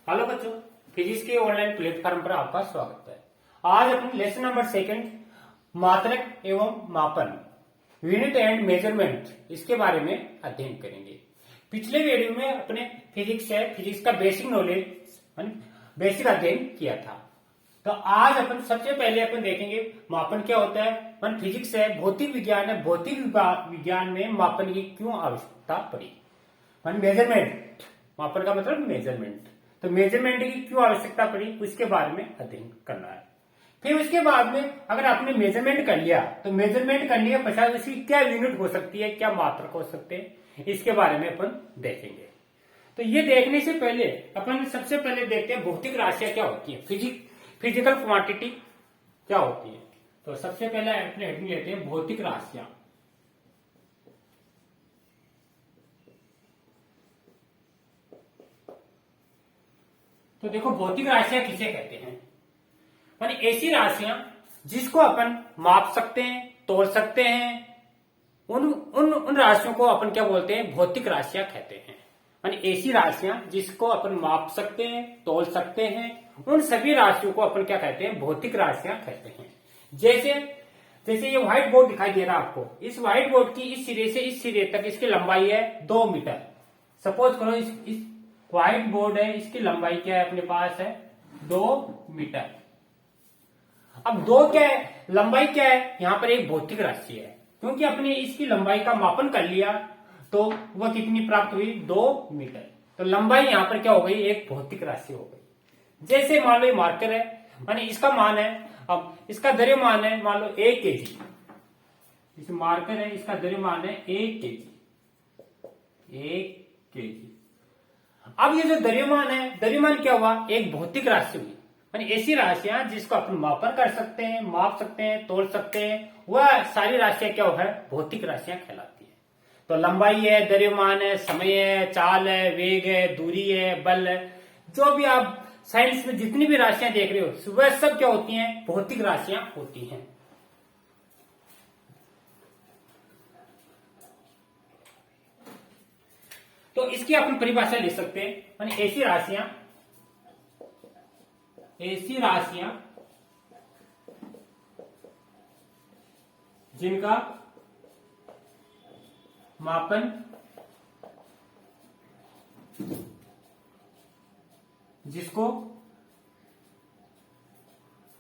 Hello बच्चों, physics के online platform पर आपका स्वागत है। आज अपने लेसन नंबर 2 मात्रक एवं मापन यूनिट एंड मेजरमेंट इसके बारे में अध्ययन करेंगे। पिछले वीडियो में अपने फिजिक्स का बेसिक नॉलेज बेसिक अध्ययन किया था। तो आज अपन सबसे पहले अपन देखेंगे मापन क्या होता है। फिजिक्स है, भौतिक विज्ञान है, भौतिक विज्ञान में मापन की क्यों आवश्यकता पड़ी। मेजरमेंट, मापन का मतलब मेजरमेंट, तो मेजरमेंट की क्यों आवश्यकता पड़ी उसके बारे में अध्ययन करना है। फिर उसके बाद में अगर आपने मेजरमेंट कर लिया तो मेजरमेंट करने के पश्चात उसकी क्या यूनिट हो सकती है, क्या मात्रक हो सकते हैं, इसके बारे में अपन देखेंगे। तो ये देखने से पहले अपन सबसे पहले देखते हैं भौतिक राशियां क्या होती है, फिजिकल क्वांटिटी क्या होती है। तो सबसे पहले अपने हेडिंग लेते हैं भौतिक राशियां। तो देखो भौतिक राशियां किसे कहते हैं। ऐसी राशियां जिसको अपन माप सकते हैं, तोल सकते हैं, उन राशियों को अपन क्या बोलते हैं, भौतिक राशियां कहते हैं। ऐसी राशियां जिसको अपन माप सकते हैं, तोल सकते हैं, उन सभी राशियों को अपन क्या कहते हैं, भौतिक राशियां कहते हैं। जैसे ये व्हाइट बोर्ड दिखाई दे रहा है आपको, इस व्हाइट बोर्ड की इस सिरे से इस सिरे तक इसकी लंबाई है 2 मीटर। सपोज करो इस व्हाइट बोर्ड है, इसकी लंबाई क्या है, अपने पास है 2 मीटर। अब 2 क्या है, लंबाई क्या है, यहां पर एक भौतिक राशि है, क्योंकि अपने इसकी लंबाई का मापन कर लिया तो वह कितनी प्राप्त हुई, 2 मीटर। तो लंबाई यहां पर क्या हो गई, एक भौतिक राशि हो गई। जैसे मान लो ये मार्कर है, इसका मान है, अब इसका द्रव्यमान है मान लो 1 केजी। इस मार्कर है, इसका द्रव्यमान है 1 केजी, 1 केजी। अब ये जो द्रव्यमान है, द्रव्यमान क्या हुआ, एक भौतिक राशि हुई। ऐसी राशियां जिसको अपन मापन कर सकते हैं, माप सकते हैं, तोल सकते हैं, वह सारी राशियां क्या है, भौतिक राशियां कहलाती है। तो लंबाई है, द्रव्यमान है, समय है, चाल है, वेग है, दूरी है, बल है, जो भी आप साइंस में जितनी भी राशियां देख रहे हो वह सब क्या होती हैं, भौतिक राशियां होती हैं। तो इसकी अपन परिभाषा ले सकते हैं। ऐसी राशियां जिनका मापन जिसको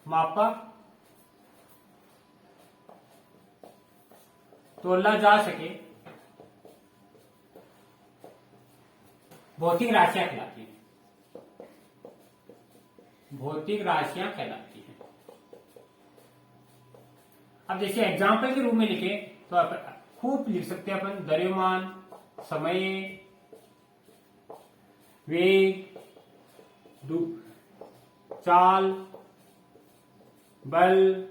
मापा तोला जा सके, भौतिक राशियां कहलाती हैं, भौतिक राशियां कहलाती हैं। अब जैसे एग्जाम्पल के रूप में लिखे तो आप खूब लिख सकते हैं अपन, द्रव्यमान, समय, वेग, चाल, बल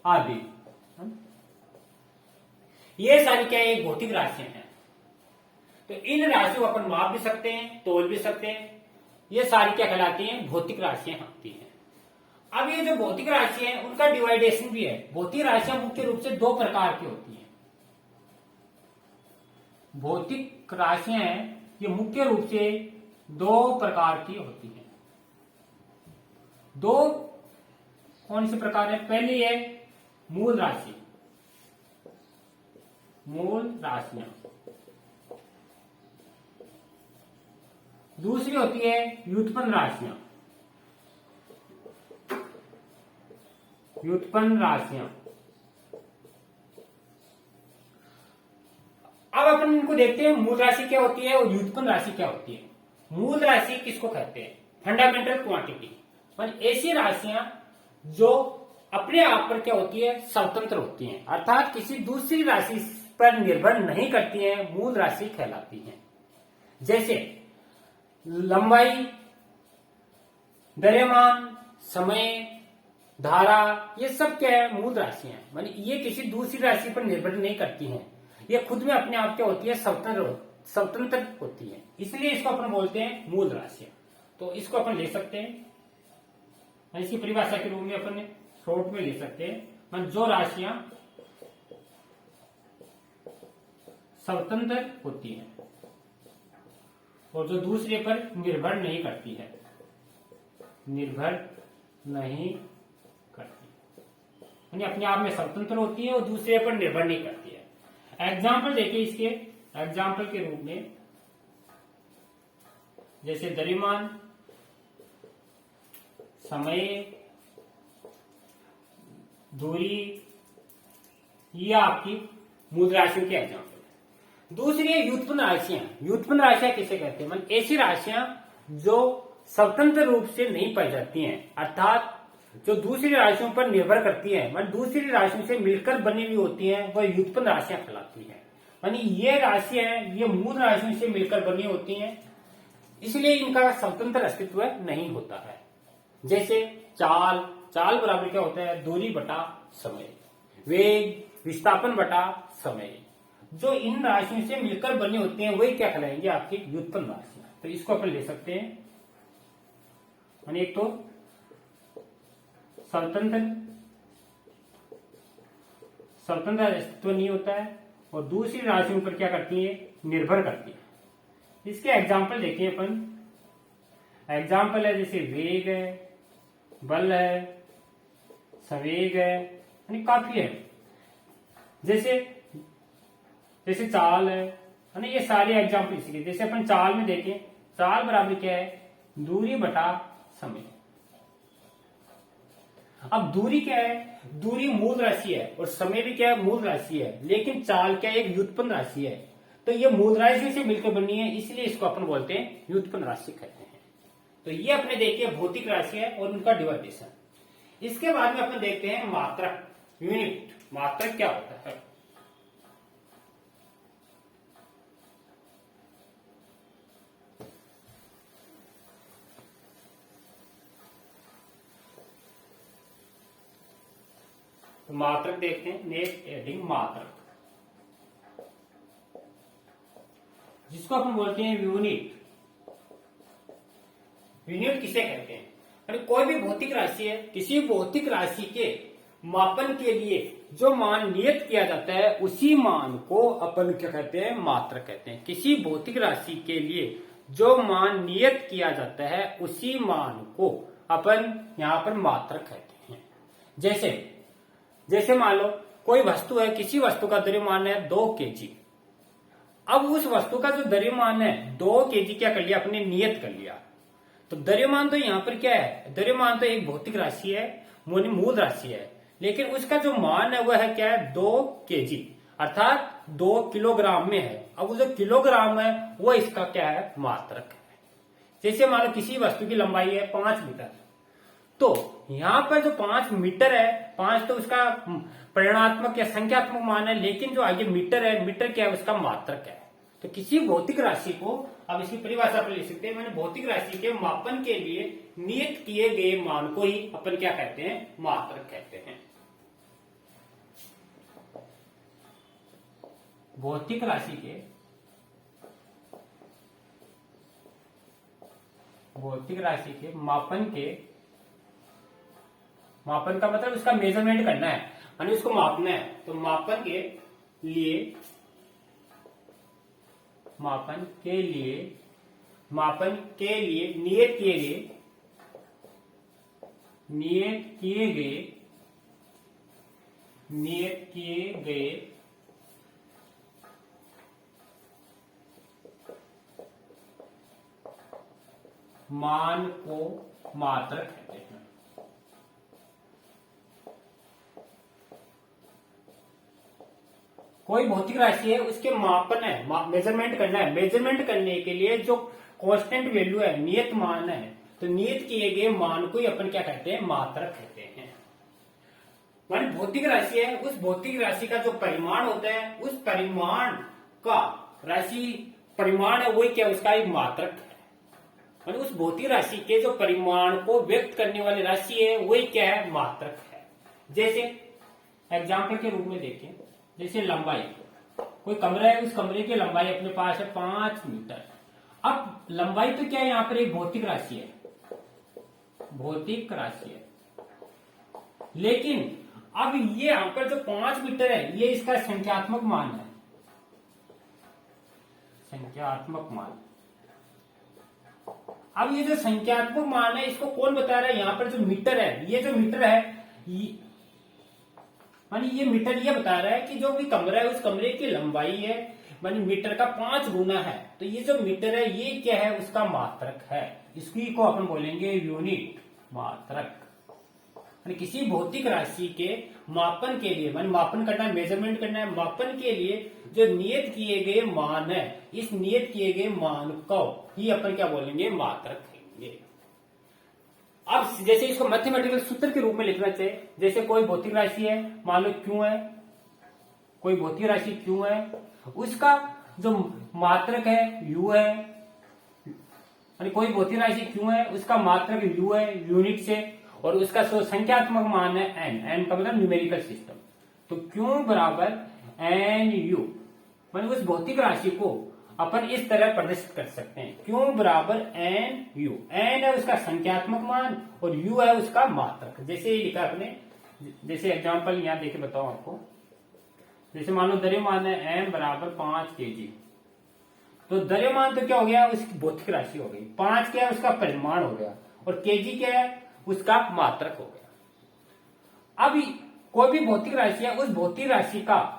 आदि। ये सारी क्या है, भौतिक राशियां हैं। तो इन राशियों को अपन माप भी सकते हैं, तोल भी सकते हैं। ये सारी क्या कहलाती हैं, भौतिक राशियां होती हैं। अब ये जो भौतिक राशियां हैं उनका डिवाइडेशन भी है। भौतिक राशियां मुख्य रूप से 2 प्रकार की होती हैं। भौतिक राशियां हैं ये मुख्य रूप से 2 प्रकार की होती हैं। 2 कौन से प्रकार है, पहली है मूल राशि, मूल राशियां। दूसरी होती है व्युत्पन्न राशियां, व्युत्पन्न राशियां। अब अपन इनको देखते हैं, मूल राशि क्या होती है और व्युत्पन्न राशि क्या होती है। मूल राशि किसको कहते हैं, फंडामेंटल क्वांटिटी। ऐसी राशियां जो अपने आप पर क्या होती है, स्वतंत्र होती हैं, अर्थात किसी दूसरी राशि पर निर्भर नहीं करती हैं, मूल राशि कहलाती हैं। जैसे लंबाई, द्रव्यमान, समय, धारा, ये सब क्या है, मूल राशियां हैं। ये किसी दूसरी राशि पर निर्भर नहीं करती हैं, ये खुद में अपने आप क्या होती है, स्वतंत्र होती है, इसलिए इसको अपन बोलते हैं मूल राशियां। तो इसको अपन ले सकते हैं, इसकी परिभाषा के रूप में अपन शॉर्ट में ले सकते हैं, जो राशियां स्वतंत्र होती हैं, और जो दूसरे पर निर्भर नहीं करती है, निर्भर नहीं करती, यानी अपने आप में स्वतंत्र होती है और दूसरे पर निर्भर नहीं करती है। एग्जाम्पल देखिए इसके, एग्जाम्पल के रूप में जैसे द्रव्यमान, समय, दूरी, ये आपकी मूल राशियों के एग्जाम्पल है। दूसरी है व्युत्पन्न राशियां। व्युत्पन्न राशियां किसे कहते हैं? मतलब ऐसी राशियां जो स्वतंत्र रूप से नहीं पाई जाती हैं, अर्थात जो दूसरी राशियों पर निर्भर करती है, मतलब दूसरी राशियों से मिलकर बनी हुई होती है, वह व्युत्पन्न राशियां कहलाती है। यानी ये राशियां हैं, ये मूल राशियों से मिलकर बनी होती हैं, इसलिए इनका स्वतंत्र अस्तित्व नहीं होता है। जैसे चाल, चाल बराबर क्या होता है? दूरी बटा समय। वेग, विस्थापन बटा समय। जो इन राशियों से मिलकर बनी होती हैं वही क्या कहलाएंगे? आपकी व्युत्पन्न राशियां। तो इसको अपन ले सकते हैं, यानी एक तो स्वतंत्र अस्तित्व नहीं होता है और दूसरी राशियों पर क्या करती है? निर्भर करती है। इसके एग्जाम्पल देखिए अपन। एग्जाम्पल है जैसे वेग है, बल है, संवेग है, यानी काफी है। जैसे चाल है ना, ये सारे एग्जाम्पल इसी के। जैसे अपन चाल में देखें, चाल बराबर क्या है? दूरी बटा समय। अब दूरी क्या है? दूरी मूल राशि है और समय भी क्या है? मूल राशि है। लेकिन चाल क्या है? एक व्युत्पन्न राशि है। तो ये मूल राशि से मिलकर बनी है, इसलिए इसको अपन बोलते हैं व्युत्पन्न राशि कहते हैं। तो ये अपने देखिए भौतिक राशि है और उनका डिवाइडेशन। इसके बाद में अपन देखते हैं मात्रक, यूनिट। मात्रक क्या होता है? तो मात्रक देखते हैं, नेक्स्ट हेडिंग मात्रक, जिसको अपन बोलते हैं यूनिट। यूनिट किसे कहते हैं? अरे कोई भी भौतिक राशि है, किसी भौतिक राशि के मापन के लिए जो मान नियत किया जाता है उसी मान को अपन क्या कहते हैं? मात्रक कहते हैं। किसी भौतिक राशि के लिए जो मान नियत किया जाता है उसी मान को अपन यहां पर मात्रक कहते हैं। जैसे मान लो कोई वस्तु है, किसी वस्तु का द्रव्यमान है 2 kg। अब उस वस्तु का जो द्रव्यमान है 2 kg क्या कर लिया? अपने नियत कर लिया। तो द्रव्यमान तो यहाँ पर क्या है? द्रव्यमान तो एक भौतिक राशि है, मूल राशि है, लेकिन उसका जो मान है वह है क्या है? 2 kg, अर्थात 2 किलोग्राम में है। अब वो जो किलोग्राम है वो इसका क्या है? मात्रक है। जैसे मान लो किसी वस्तु की लंबाई है 5 मीटर, तो यहाँ पर जो 5 मीटर है, 5 तो उसका परिमाणात्मक या संख्यात्मक मान है, लेकिन जो आगे मीटर है, मीटर क्या है? उसका मात्रक है। तो किसी भौतिक राशि को अब इसकी परिभाषा पर लिख सकते हैं, मैंने भौतिक राशि के मापन के लिए नियत किए गए मान को ही अपन क्या कहते हैं? मात्रक कहते हैं। भौतिक राशि के मापन का मतलब उसका मेजरमेंट करना है, यानी उसको मापना है। तो मापन के लिए नियत किए गए मान को मात्रक कहते हैं। कोई भौतिक राशि है, उसके मापन है, मेजरमेंट करना है। मेजरमेंट करने के लिए जो कांस्टेंट वैल्यू है, नियत मान है, तो नियत किए गए मान को ही अपन क्या कहते हैं? मात्रक कहते हैं। माने भौतिक राशि है, उस भौतिक राशि का जो परिमाण होता है, उस परिमाण का परिमाण है वही क्या? उसका एक मात्रक है। माने उस भौतिक राशि के जो परिमाण को व्यक्त करने वाली राशि है वही क्या है? मात्रक है। जैसे एग्जाम्पल के रूप में देखें, जैसे लंबाई, कोई कमरा है, उस कमरे की लंबाई अपने पास है 5 मीटर। अब लंबाई तो क्या है? यहाँ पर एक भौतिक राशि है, लेकिन अब ये यहाँ पर जो 5 मीटर है, ये इसका संख्यात्मक मान है, अब ये जो संख्यात्मक मान है इसको कौन बता रहा है? यहाँ पर जो मीटर है, ये जो मीटर है मानी ये मीटर ये बता रहा है कि जो भी कमरा है उस कमरे की लंबाई है मानी मीटर का 5 गुना है। तो ये जो मीटर है ये क्या है? उसका मात्रक है। इसकी को अपन बोलेंगे यूनिट मात्रक। किसी भौतिक राशि के मापन के लिए मानी मापन करना है, मेजरमेंट करना है, मापन के लिए जो नियत किए गए मान है, इस नियत किए गए मान को ही अपन क्या बोलेंगे? मात्रक कहेंगे। अब जैसे इसको मैथमेटिकल सूत्र के रूप में लिखना चाहिए। जैसे कोई भौतिक राशि है, मान लो क्यू है, कोई भौतिक राशि क्यू है, उसका जो मात्रक है यू है। कोई भौतिक राशि क्यू है, उसका मात्रक यू है यूनिट से, और उसका संख्यात्मक मान है एन। एन का मतलब न्यूमेरिकल सिस्टम। तो क्यू बराबर एन यू, मतलब उस भौतिक राशि को अपन इस तरह प्रदर्शित कर सकते हैं। क्यू बराबर एन यू। एन है उसका संख्यात्मक मान और यू है उसका मात्रक। जैसे ये लिखा अपने, जैसे एग्जांपल यहां देके बताऊं आपको। जैसे मान लो द्रव्यमान है एम बराबर 5 केजी। तो द्रव्यमान तो क्या हो गया? उसकी भौतिक राशि हो गई। 5 क्या है? उसका परिमाण हो गया। और केजी क्या है? उसका मात्रक हो गया। अब कोई भी भौतिक राशि है, उस भौतिक राशि का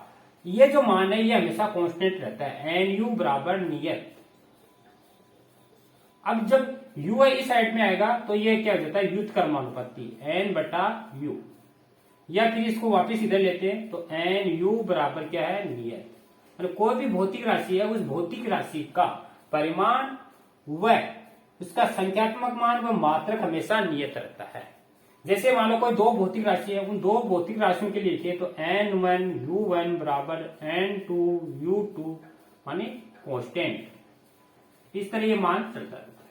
ये जो मान है ये हमेशा कांस्टेंट रहता है। एन यू बराबर नियत। अब जब यू है इस साइड में आएगा तो ये क्या हो जाता है? व्युत्क्रमानुपाती एन बटा यू। या फिर इसको वापस इधर लेते हैं तो एन यू बराबर क्या है? नियत। मतलब कोई भी भौतिक राशि है, उस भौतिक राशि का परिमाण व उसका संख्यात्मक मान व मात्रक हमेशा नियत रहता है। जैसे मान लो कोई दो भौतिक राशि है, उन दो भौतिक राशियों के लिए लिखिए तो n1 u1 बराबर n2 u2 माने कांस्टेंट। इस तरह ये मान चलता रहता है।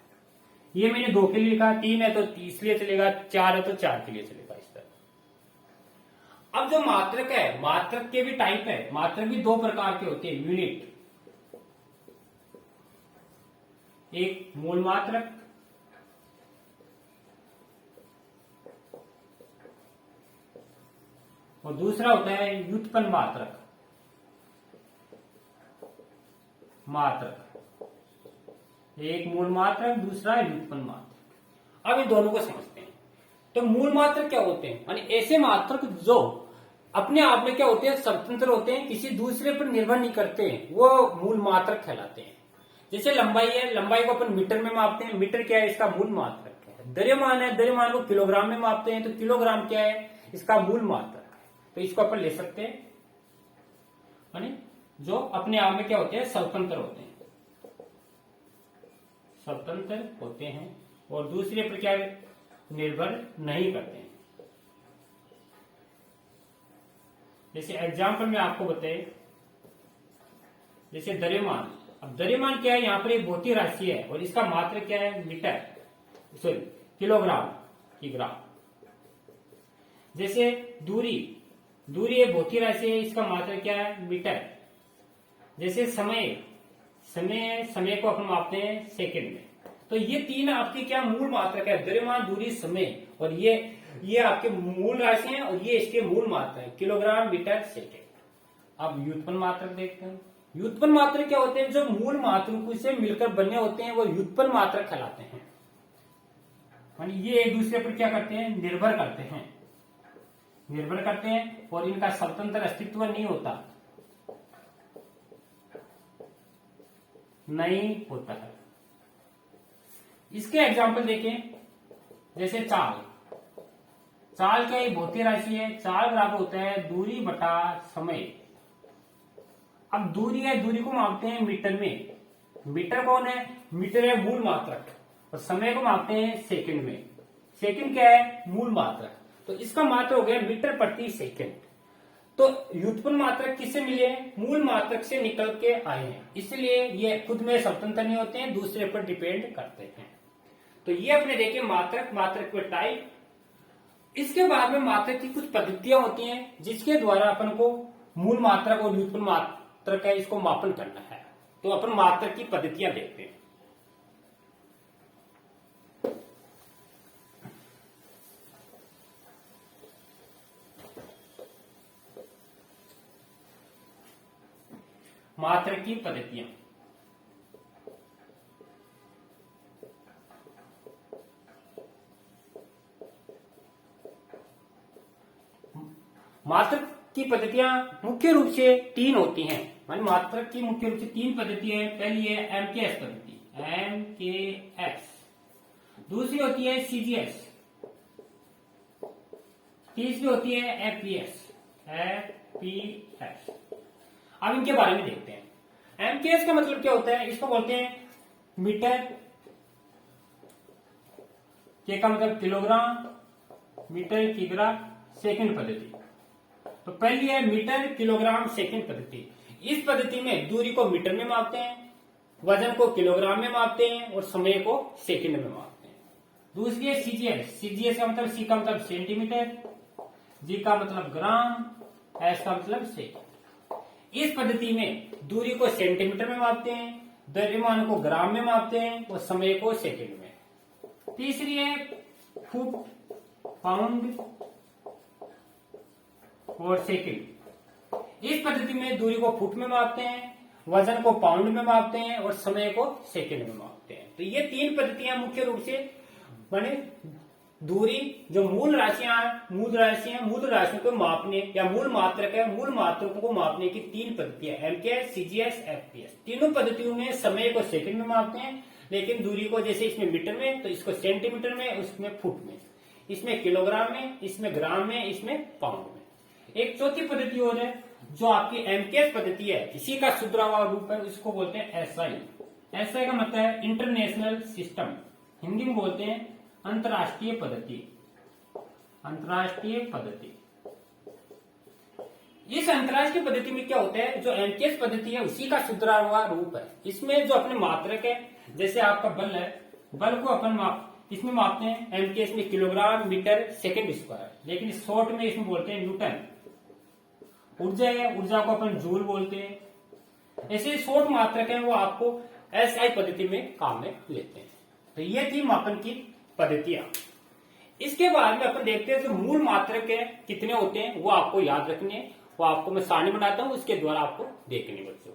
ये मैंने 2 के लिए लिखा, 3 है तो इसलिए चलेगा, 4 है तो 4 के लिए चलेगा, इस तरह। अब जो मात्रक है, मात्रक के भी टाइप है। मात्रक भी 2 प्रकार के होते हैं। यूनिट, एक मूल मात्रक और दूसरा होता है व्युत्पन्न मात्रक। एक मूल मात्रक, दूसरा व्युत्पन्न मात्रक। अब इन दोनों को समझते हैं। तो मूल मात्रक क्या होते हैं? यानी ऐसे मात्रक जो अपने आप में क्या होते हैं? स्वतंत्र होते हैं, किसी दूसरे पर निर्भर नहीं करते हैं, वो मूल मात्रक कहलाते हैं। जैसे लंबाई है, लंबाई को अपन मीटर में मापते हैं। मीटर क्या है? इसका मूल मात्रक है। द्रव्यमान है, द्रव्यमान को किलोग्राम में मापते हैं, तो किलोग्राम क्या है? इसका मूल मात्रक है। तो इसको अपन ले सकते हैं, यानी जो अपने आप में क्या होते हैं? स्वतंत्र होते हैं, स्वतंत्र होते हैं और दूसरे पर क्या निर्भर नहीं करते हैं। जैसे एग्जाम्पल में आपको बताए, जैसे द्रव्यमान। अब द्रव्यमान क्या है? यहाँ पर एक भौतिक राशि है और इसका मात्रक क्या है? मीटर, सॉरी किलोग्राम की ग्राम। जैसे दूरी, दूरी एक भौतिक राशि है, इसका मात्रक क्या है? मीटर। जैसे समय, समय को अपन मापते हैं सेकंड में। तो ये 3 आपकी क्या मूल मात्रक है? द्रव्यमान, दूरी, समय। और ये आपके मूल राशि हैं और ये इसके मूल मात्रक है, किलोग्राम, मीटर, सेकंड। अब व्युत्पन्न मात्रक देखते हैं। व्युत्पन्न मात्रक क्या होते हैं? जो मूल मात्रकों से मिलकर बने होते हैं वो व्युत्पन्न मात्रक कहलाते हैं। यानी ये एक दूसरे पर क्या करते हैं? निर्भर करते हैं, निर्भर करते हैं और इनका स्वतंत्र अस्तित्व नहीं होता, नहीं होता है। इसके एग्जाम्पल देखें। जैसे चाल, चाल क्या एक भौतिक राशि है। चाल बराबर होता है दूरी बटा समय। अब दूरी है, दूरी को मापते हैं मीटर में। मीटर कौन है? मीटर है मूल मात्रक। और समय को मापते हैं सेकंड में। सेकंड क्या है? मूल मात्रक। तो इसका मात्रक हो गया मीटर प्रति सेकंड। तो व्युत्पन्न मात्रक किससे मिले हैं? मूल मात्रक से निकल के आए हैं, इसलिए ये खुद में स्वतंत्र नहीं होते हैं, दूसरे पर डिपेंड करते हैं। तो ये अपने देखे मात्रक, मात्रक के टाइप। इसके बाद में मात्रक की कुछ पद्धतियां होती हैं जिसके द्वारा अपन को मूल मात्रक और व्युत्पन्न मात्रक है इसको मापन करना है। तो अपन मात्रक की पद्धतियां देखते हैं। मात्रक की पद्धतियां। मात्रक की पद्धतियां मुख्य रूप से 3 होती हैं। मानी मात्रक की मुख्य रूप से 3 पद्धतियां हैं। पहली है एमकेएस पद्धति, एमकेएस। दूसरी होती है सीजीएस। तीसरी होती है एफपीएस, एफपीएस। अब इनके बारे में देखते हैं। एमकेएस का मतलब क्या होता है? इसको बोलते हैं मीटर, के का मतलब किलोग्राम, मीटर किग्रा सेकंड पद्धति। तो पहली है मीटर किलोग्राम सेकंड पद्धति। इस पद्धति में दूरी को मीटर में मापते हैं, वजन को किलोग्राम में मापते हैं और समय को सेकंड में मापते हैं। दूसरी है सीजीएस। सीजीएस का मतलब सी का मतलब सेंटीमीटर, जी का मतलब ग्राम, एस का मतलब सेकंड। इस पद्धति में दूरी को सेंटीमीटर में मापते हैं, द्रव्यमान को ग्राम में मापते हैं और समय को सेकंड में। तीसरी है फुट, पाउंड और सेकंड। इस पद्धति में दूरी को फुट में मापते हैं, वजन को पाउंड में मापते हैं और समय को सेकंड में मापते हैं। तो ये 3 पद्धतियां मुख्य रूप से माने दूरी, जो मूल राशियों को मापने या मूल मात्रक है, मूल मात्रकों को मापने की 3 पद्धतियां, एमकेएस, सीजीएस, एफपीएस। तीनों पद्धतियों में समय को सेकंड में मापते हैं, लेकिन दूरी को जैसे इसमें मीटर में, तो इसको सेंटीमीटर में, उसमें फुट में, इसमें किलोग्राम में, इसमें ग्राम में, इसमें पाउंड में। एक चौथी पद्धति और है जो आपकी एमकेएस पद्धति है, इसी का सुधरा हुआ रूप है, इसको बोलते हैं एसआई। एसआई का मतलब है इंटरनेशनल सिस्टम, हिंदी में बोलते हैं अंतरराष्ट्रीय पद्धति, अंतरराष्ट्रीय पद्धति। इस अंतरराष्ट्रीय पद्धति में क्या होता है? जो एमकेएस पद्धति है उसी का सुधरा हुआ रूप है। इसमें जो अपने मात्रक है, जैसे आपका बल है, बल को अपन इसमें मापते हैं एमकेएस में किलोग्राम, मीटर, सेकंड स्क्वायर, लेकिन शॉर्ट में इसमें बोलते हैं न्यूटन। ऊर्जा है, ऊर्जा को अपन जूल बोलते हैं। ऐसे शॉर्ट मात्रक है वो आपको एसआई पद्धति में काम में लेते हैं। तो ये थी मापन की पद्धतियां। इसके बाद में अपन देखते हैं जो मूल मात्रक है कितने होते हैं, वो आपको याद रखने हैं। वो आपको मैं सारणी बनाता हूं, उसके द्वारा आपको देखने बच्चों।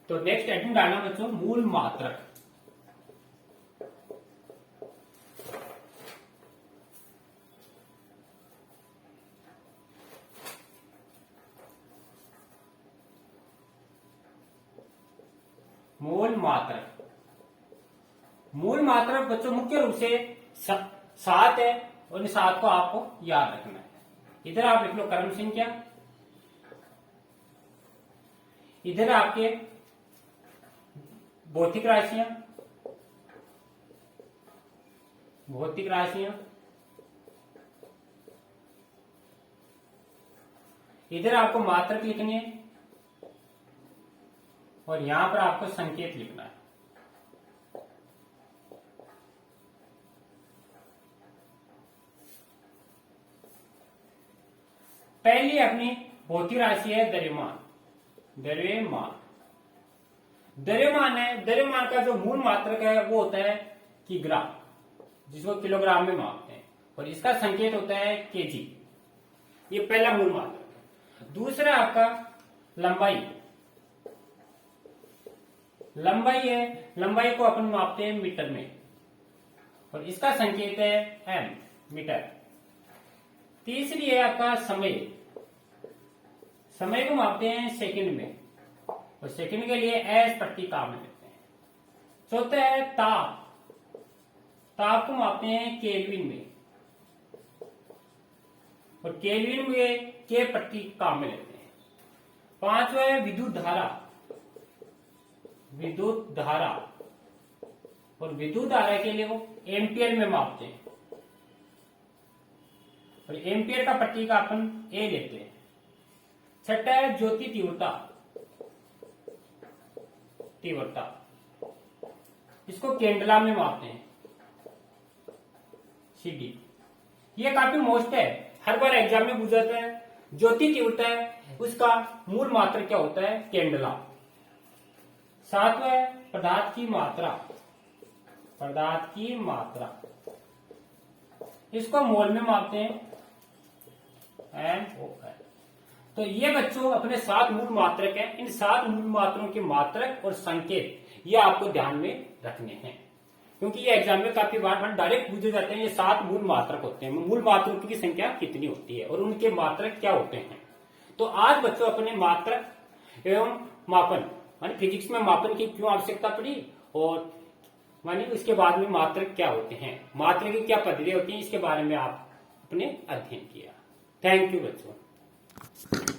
तो नेक्स्ट आइटम डालना बच्चों मूल मात्रक। मूल मात्रक, मूल मात्रक बच्चों मुख्य रूप से 7 है और इन 7 को आपको याद रखना है। इधर आप लिख लो क्रम संख्या, इधर आपके भौतिक राशियां, भौतिक राशियां, इधर आपको मात्रक लिखनी है और यहां पर आपको संकेत लिखना है। पहली अपनी भौतिक राशि है द्रव्यमान। द्रव्यमान, द्रव्यमान है, द्रव्यमान का जो मूल मात्रक है वो होता है किग्रा, जिसको किलोग्राम में मापते हैं, और इसका संकेत होता है केजी। ये पहला मूल मात्रक है। दूसरा आपका लंबाई, लंबाई है, लंबाई को अपन मापते हैं मीटर में और इसका संकेत है एम, मीटर। तीसरी है आपका समय, समय को मापते हैं सेकंड में और सेकंड के लिए एस प्रति काम में लेते हैं। चौथा है ताप, ताप को मापते हैं केल्विन में और केल्विन में के प्रति काम में लेते हैं। पांचवा है विद्युत धारा, विद्युत धारा, और विद्युत धारा के लिए वो एम्पियर में मापते हैं और एम्पियर का प्रतीक अपन ए लेते हैं। छठा है ज्योति तीव्रता, तीव्रता, इसको केंडला में मापते हैं, सीडी। ये काफी मोस्ट है, हर बार एग्जाम में पूछा जाता है। ज्योति तीव्रता है, उसका मूल मात्रक क्या होता है? केंडला। सातवां है पदार्थ की मात्रा, पदार्थ की मात्रा, इसको मोल में मापते हैं, MOL। तो ये बच्चों अपने 7 मूल मात्रक हैं। इन 7 मूल मात्रों के मात्रक और संकेत ये आपको ध्यान में रखने हैं। क्योंकि ये एग्जाम में काफी बार डायरेक्ट पूछे जाते हैं। ये 7 मूल मात्रक होते हैं, मूल मात्रकों की संख्या कितनी होती है और उनके मात्रक क्या होते हैं। तो आज बच्चों अपने मात्रक एवं मापन मानी फिजिक्स में मापन की क्यों आवश्यकता पड़ी और मानी उसके बाद में मात्रक क्या होते हैं, मात्रक की क्या पद्धतियां होती हैं, इसके बारे में आप अपने अध्ययन किया। थैंक यू बच्चों।